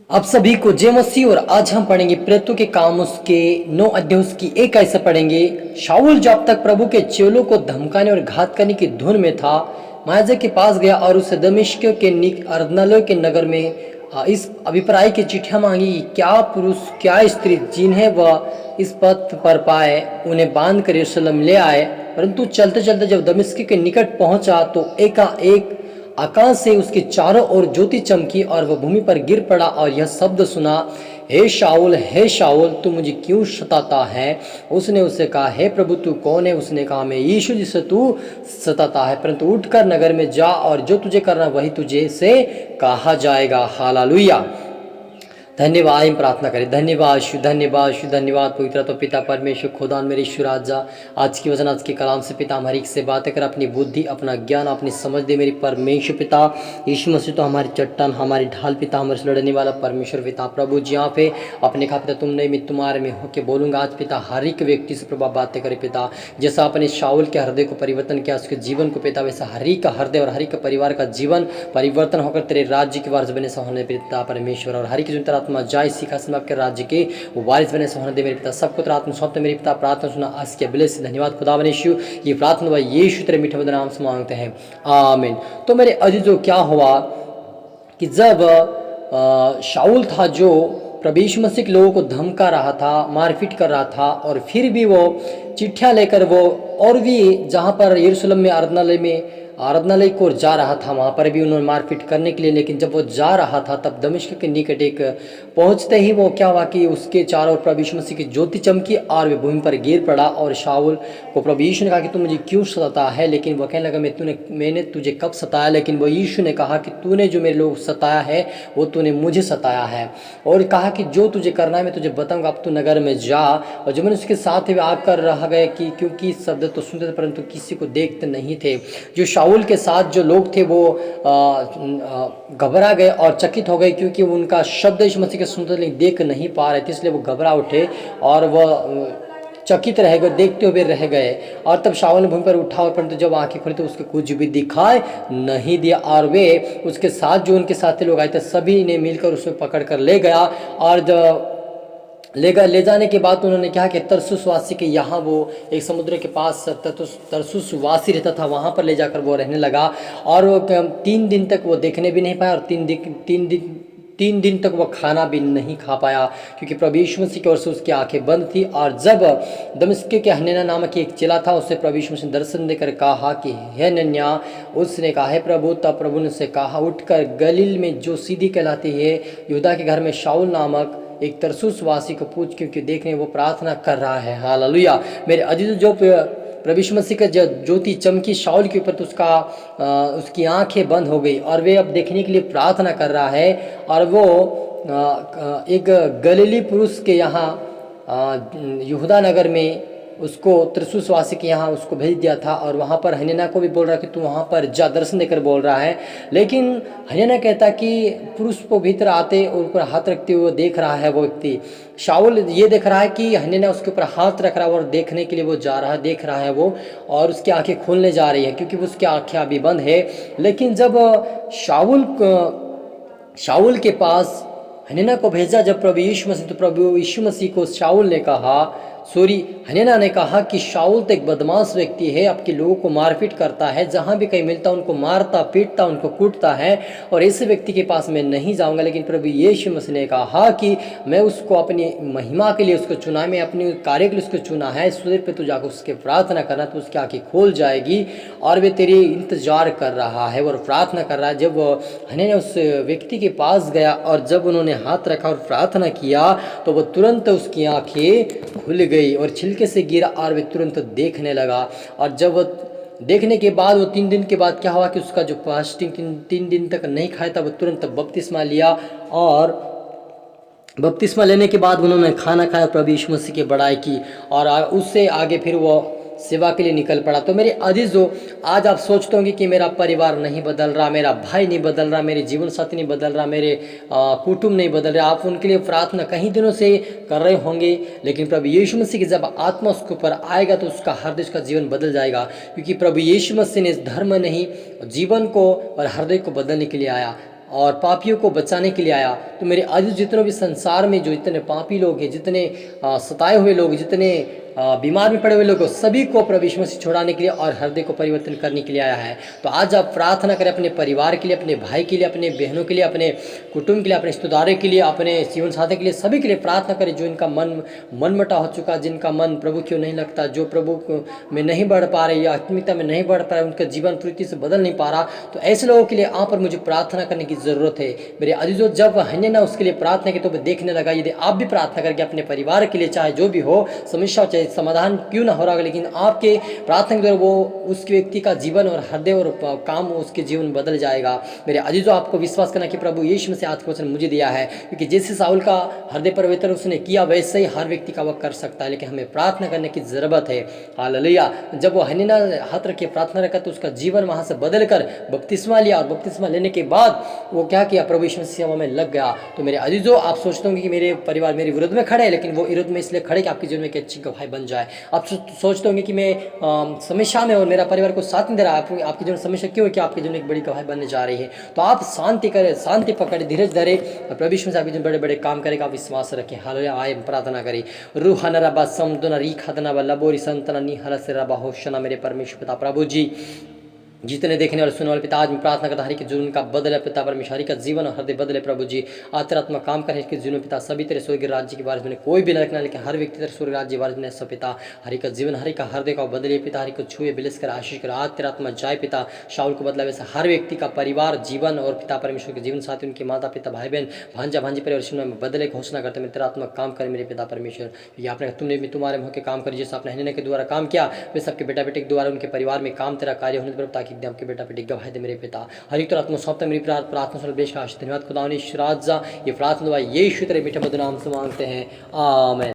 आप सभी को जय मसीह। और आज हम पढ़ेंगे प्रेरितों के काम उसके 9 अध्याय की एक ऐसा पढ़ेंगे। शाऊल जब तक प्रभु के चेलों को धमकाने और घात करने की धुन में था, महायाजक के पास गया और उसे दमिश्क के अर्धनालय के नगर में इस अभिप्राय की चिट्ठियां मांगी कि क्या पुरुष क्या स्त्री जिन्हें वह इस पथ पर पाए उन्हें बांध कर यरूशलेम ले आए। परंतु चलते चलते जब दमिश्क के निकट पहुंचा तो एकाएक आकाश से उसके चारों ओर ज्योति चमकी और वह भूमि पर गिर पड़ा और यह शब्द सुना, हे शाऊल तू मुझे क्यों सताता है। उसने उससे कहा, हे प्रभु तू कौन है। उसने कहा, मैं यीशु जिसे तू सताता है। परंतु उठकर नगर में जा और जो तुझे करना वही तुझे से कहा जाएगा। हालेलुया। धन्यवाद। हम प्रार्थना करें। धन्यवाद शु धन्यवाद शु धन्यवाद पवित्र तो पिता परमेश्वर खुदा मेरे ईश्वर राजा, आज की वचन आज के कलाम से पिता हमारी से बातें कर, अपनी बुद्धि अपना ज्ञान अपनी समझ दे मेरी परमेश्वर पिता। यीशु मसीह तो हमारी चट्टान हमारी ढाल पिता, हमारे से लड़ने वाला परमेश्वर पिता। प्रभु जी यहाँ पे अपने खा पिता तुम नहीं मैं तुम्हारे में होकर बोलूँगा आज पिता। हर एक व्यक्ति से प्रभा बातें करे पिता, जैसा अपने शाऊल के हृदय को परिवर्तन किया उसके जीवन को पिता, वैसा हर एक का हृदय और हर एक परिवार का जीवन परिवर्तन होकर तेरे राज्य के वारिस बने से होने पिता परमेश्वर। और हर एक जो आत्मा जाए सीखा आपके राज्य के वारिस बने से होने दे मेरे पिता। सबको तेरा आत्मा सौंपते मेरे पिता। प्रार्थना सुना आज के बिले से धन्यवाद खुदा बने यीशु। ये प्रार्थना यीशु तेरे मीठे मधुर नाम से मांगते हैं, आमीन। तो मेरे अजीजों क्या हुआ कि जब शाऊल था जो प्रभु यीशु मसीह के लोगों को धमका रहा था, मारपीट कर रहा था, और फिर भी वो चिट्ठियाँ लेकर वो और भी जहाँ पर यरूशलेम में आराधनालय को जा रहा था वहाँ पर भी उन्होंने मारपीट करने के लिए। लेकिन जब वो जा रहा था तब दमिश्क के निकट एक पहुँचते ही वो क्या हुआ कि उसके चारों ओर प्रभु यीशु मसीह की ज्योति चमकी और वे भूमि पर गिर पड़ा। और शाऊल को प्रभु यीशु ने कहा कि तू मुझे क्यों सताता है। लेकिन वह कहने लगा, मैंने तुझे कब सताया। लेकिन वो यीशु ने कहा कि तूने जो मेरे लोग सताया है वो तूने मुझे सताया है। और कहा कि जो तुझे करना है मैं तुझे बताऊँगा, अब तू नगर में जा। और जब मैंने उसके साथ ही आकर रह गए कि क्योंकि शब्द तो सुनते थे परंतु किसी को देखते नहीं थे। जो शाऊल के साथ जो लोग थे वो घबरा गए और चकित हो गए, क्योंकि उनका शब्द यीशु मसीह के सुनते लेकिन देख नहीं पा रहे थे, इसलिए वो घबरा उठे और वह चकित रह गए, देखते हुए रह गए। और तब शाऊल ने भूमि पर उठा और परंतु जब आंखें खुली तो उसके कुछ भी दिखाई नहीं दिया। और वे उसके साथ जो उनके साथी लोग आए थे सभी ने मिलकर उसे पकड़ कर ले गया। और ले जाने के बाद उन्होंने कहा कि तरसुसवासी के यहाँ वो एक समुद्र के पास तरसुसवासी रहता था, वहाँ पर ले जाकर वो रहने लगा। और वो 3 दिन तक वो देखने भी नहीं पाया और 3 दिन तक वो खाना भी नहीं खा पाया, क्योंकि प्रभु यीशु मसीह की ओर से उसकी आंखें बंद थी। और जब दमिश्क के हनन्याह नामक एक चेला था, उससे प्रभु यीशु मसीह ने दर्शन देकर कहा कि हे हनन्याह। उसने कहा, हे प्रभु। तब प्रभु ने उसे कहा, उठकर गलील में जो सीधी कहलाती है यहूदा के घर में शाऊल नामक एक तरसुसवासी को पूछ, क्योंकि देखने वो प्रार्थना कर रहा है। हालेलुया। मेरे अजीज, जो प्रभु यीशु मसीह का ज्योति चमकी शाऊल के ऊपर तो उसकी आंखें बंद हो गई और वे अब देखने के लिए प्रार्थना कर रहा है। और वो एक गलीली पुरुष के यहाँ यहूदा नगर में उसको तरसुसवासी के यहाँ उसको भेज दिया था। और वहाँ पर हनन्याह को भी बोल रहा है कि तू वहाँ पर जा, दर्शन देकर बोल रहा है। लेकिन हनन्याह कहता कि पुरुष को भीतर आते और ऊपर हाथ रखते हुए देख रहा है वो व्यक्ति। शाऊल ये देख रहा है कि हनन्याह उसके ऊपर हाथ रख रहा है और देखने के लिए वो जा रहा है, देख रहा है वो, और उसकी आंखें खोलने जा रही है क्योंकि उसकी आंखें अभी बंद है। लेकिन जब शाऊल के पास हनन्याह को भेजा जब प्रभु यीशु मसीह को शाऊल ने कहा, हनन्याह ने कहा कि शाऊल तो एक बदमाश व्यक्ति है, आपके लोगों को मारपीट करता है, जहाँ भी कहीं मिलता उनको मारता पीटता उनको कूटता है, और ऐसे व्यक्ति के पास मैं नहीं जाऊँगा। लेकिन प्रभु यीशु मसीह ने कहा कि मैं उसको अपनी महिमा के लिए उसको चुना है, मैं अपने कार्य के लिए उसको चुना है। सूर्य पे तू जाकर उसके प्रार्थना करना तो उसकी आँखें खोल जाएगी और वे तेरे इंतजार कर रहा है और प्रार्थना कर रहा है। जब हनन्याह उस व्यक्ति के पास गया और जब उन्होंने हाथ रखा और प्रार्थना किया तो वह तुरंत उसकी आँखें खुल गई और छिलके से गिरा और वे तुरंत देखने लगा। और जब वो देखने के बाद वो 3 दिन के बाद क्या हुआ कि उसका जो फास्टिंग 3 दिन तक नहीं खाया था, वो तुरंत बपतिस्मा लिया। और बपतिस्मा लेने के बाद उन्होंने खाना खाया, प्रभु यीशु मसीह की बड़ाई की और उससे आगे फिर वो सेवा के लिए निकल पड़ा। तो मेरे अजीजों, आज आप सोचते होंगे कि मेरा परिवार नहीं बदल रहा, मेरा भाई नहीं बदल रहा, मेरे जीवन साथी नहीं बदल रहा, मेरे कुटुंब नहीं बदल रहे। आप उनके लिए प्रार्थना कई दिनों से कर रहे होंगे, लेकिन प्रभु यीशु मसीह की जब आत्मा उसके ऊपर आएगा तो उसका हृदय उसका जीवन बदल जाएगा, क्योंकि प्रभु यीशु मसीह ने धर्म नहीं जीवन को और हृदय को बदलने के लिए आया। और पापियों को बचाने के लिए आया। तो मेरे अजीज, जितने भी संसार में जो इतने पापी लोग हैं, जितने सताए हुए लोग, जितने बीमार में पड़े हुए लोग, सभी को प्रभु यीशु मसीह छुड़ाने के लिए और हृदय को परिवर्तन करने के लिए आया है। तो आज आप प्रार्थना करें अपने परिवार के लिए, अपने भाई के लिए, अपने बहनों के लिए, अपने कुटुंब के लिए, अपने रिश्तेदारों के लिए, अपने जीवन साथी के लिए, सभी के लिए प्रार्थना करें जो इनका मनमटा हो चुका, जिनका मन प्रभु क्यों नहीं लगता, जो प्रभु में नहीं बढ़ पा रहे या आत्मिकता में नहीं बढ़ पा रहे, उनका जीवन पूरी से बदल नहीं पा रहा। तो ऐसे लोगों के लिए आप और मुझे प्रार्थना करने की ज़रूरत है। मेरे अजीजों, जब हमने ना उसके लिए प्रार्थना की तो वो देखने लगा। यदि आप भी प्रार्थना करके अपने परिवार के लिए, चाहे जो भी हो समस्या, चाहे समाधान क्यों ना हो रहा, लेकिन आपके प्रार्थना के द्वारा वो उस व्यक्ति का जीवन और हृदय और काम उसके जीवन में बदल जाएगा। मेरे अजीजों, आपको विश्वास करना कि प्रभु यीशु मसीह आज का वचन मुझे दिया है, क्योंकि जैसे साउल का हृदय परिवर्तन उसने किया वैसे ही हर व्यक्ति का वह कर सकता है, लेकिन हमें प्रार्थना करने की ज़रूरत है। हालेलुया। जब वो हन्ना हाथ रख के प्रार्थना रखा तो उसका जीवन वहाँ से बदल कर बपतिस्मा लिया, और बपतिस्मा लेने के बाद वो क्या किया, प्रभु यीशु मसीह सेवा में लग गया। तो मेरे अजीजों, आप सोचते होंगे कि मेरे परिवार मेरे विरुद्ध में खड़े हैं, लेकिन वो विरुद्ध में इसलिए खड़े कि आपके जीवन में एक अच्छी गवाही बन जाए। आप सोचते होंगे कि मैं समस्या में और मेरा परिवार को साथ नहीं दे रहा, आपके जीवन समस्या क्यों है कि आपके जीवन एक बड़ी गवाही बनने जा रही है। तो आप शांति करें, शांति पकड़े, धीरज धरे, और प्रभु यीशु मसीह आपके जीवन बड़े बड़े काम करेगा, आप विश्वास रखें। हालेलुया। आए प्रार्थना करें। रूहना रबा समदना री खदना व लबोरी संतना नी हलस रबा होशना। मेरे परमेश्वर पिता प्रभु जी, जितने देखने वाले सुनने वाले पिता, आज मैं प्रार्थना करता हरी के जीवन का बदले पिता परमेश्वर, हरी का जीवन और हृदय बदले प्रभु जी। आत्मा काम करे के जीवन पिता, सभी तेरे स्वर्ग राज्य के बारे में कोई भी न रखना, लेकिन हर व्यक्ति तेरे स्वर्ग राज्य बारे में सब पिता, हरी का जीवन, हरी का हृदय का बदले पिता, हरी को छुए बिलस कर आशीष कर आत्मा जाए पिता। शाउल को बदला वैसे हर व्यक्ति का परिवार जीवन और पिता परमेश्वर के जीवन साथी, उनके माता पिता भाई बहन भांजा भांजी परिवार में बदले घोषणा करते मैं तेरा आत्मा काम करे मेरे पिता परमेश्वर। ये आपने तुमने भी तुम्हारे मुँह के काम करे, जैसे आपने हन्ना के द्वारा काम किया वे सबके बेटा बेटे के द्वारा उनके परिवार में काम तेरा कार्य होने पर, ताकि आपके बेटा बेटे गवाही दे मेरे पिता। हर एक आत्मा सौंपता मेरी प्रार्थना सुन बेश का धन्यवाद खुदा। ये प्रार्थना दुआ यीशु तेरे मीठे मधुर नाम से मांगते हैं, आमीन।